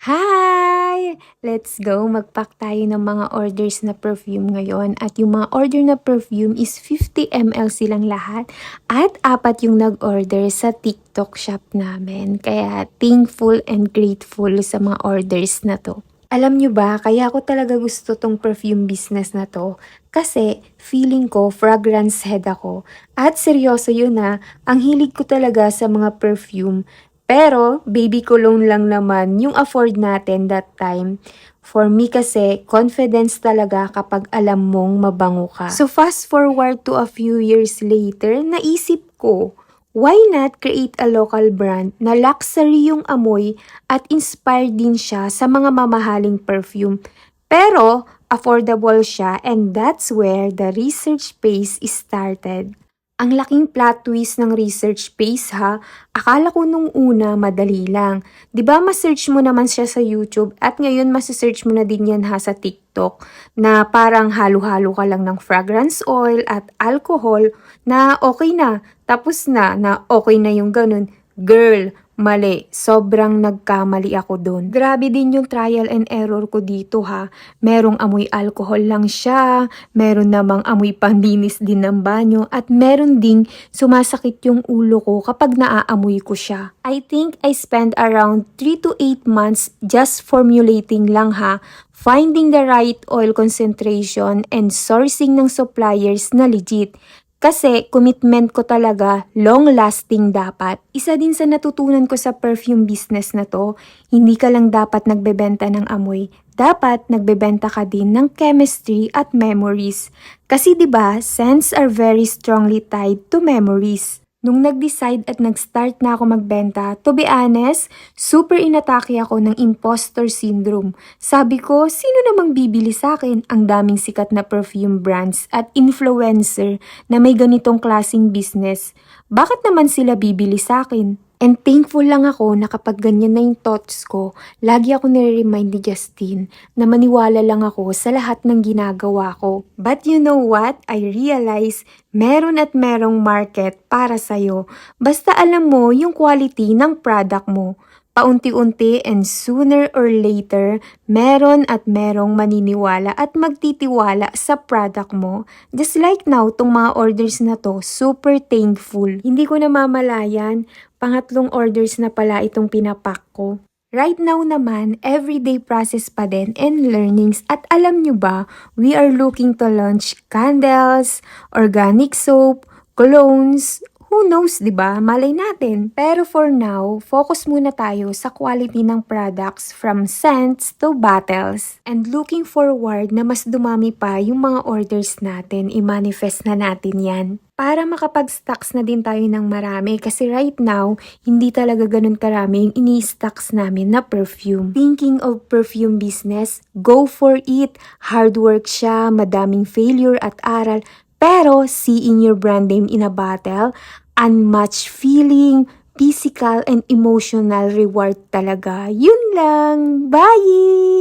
Hi! Let's go! Mag-pack tayo ng mga orders na perfume ngayon. At yung mga order na perfume is 50 ml silang lahat. At 4 yung nag-order sa TikTok shop namin. Kaya thankful and grateful sa mga orders na to. Alam nyo ba, kaya ako talaga gusto tong perfume business na to. Kasi feeling ko fragrance head ako. At seryoso yun ang hilig ko talaga sa mga perfume. Pero, baby cologne lang naman yung afford natin that time. For me kasi, confidence talaga kapag alam mong mabango ka. So fast forward to a few years later, naisip ko, why not create a local brand na luxury yung amoy at inspired din siya sa mga mamahaling perfume. Pero, affordable siya and that's where the research phase started. Ang laking plot twist ng research phase akala ko nung una madali lang. 'Di ba ma-search mo naman siya sa YouTube at ngayon ma-search mo na din yan sa TikTok na parang halo-halo ka lang ng fragrance oil at alcohol na okay na, tapos na okay na yung ganun. Girl, mali. Sobrang nagkamali ako doon. Grabe din yung trial and error ko dito Merong amoy alcohol lang siya, meron namang amoy panlinis din ng banyo, at meron ding sumasakit yung ulo ko kapag naaamoy ko siya. I think I spent around 3 to 8 months just formulating lang finding the right oil concentration and sourcing ng suppliers na legit. Kasi commitment ko talaga, long-lasting dapat. Isa din sa natutunan ko sa perfume business na to, hindi ka lang dapat nagbebenta ng amoy. Dapat nagbebenta ka din ng chemistry at memories. Kasi 'di ba, scents are very strongly tied to memories. Nung nag-decide at nag-start na ako magbenta, to be honest, super inatake ako ng imposter syndrome. Sabi ko, sino namang bibili sa akin? Ang daming sikat na perfume brands at influencer na may ganitong klaseng business. Bakit naman sila bibili sa akin? And thankful lang ako na kapag ganyan na yung thoughts ko, lagi ako nire-remind ni Justine na maniwala lang ako sa lahat ng ginagawa ko. But you know what? I realize meron at merong market para sa'yo. Basta alam mo yung quality ng product mo. Paunti-unti and sooner or later, meron at merong maniniwala at magtitiwala sa product mo. Just like now, tong mga orders na to, super thankful. Hindi ko namamalayan, pangatlong orders na pala itong pinapak ko. Right now naman, everyday process pa din and learnings, at alam nyo ba, we are looking to launch candles, organic soap, colognes. Who knows, di ba? Malay natin. Pero for now, focus muna tayo sa quality ng products from scents to bottles. And looking forward na mas dumami pa yung mga orders natin, i-manifest na natin yan. Para makapag-stocks na din tayo ng marami kasi right now, hindi talaga ganun karami yung ini-stocks namin na perfume. Thinking of perfume business? Go for it! Hard work siya, madaming failure at aral. Pero seeing your brand name in a bottle, unmatched feeling, physical and emotional reward talaga. Yun lang! Bye!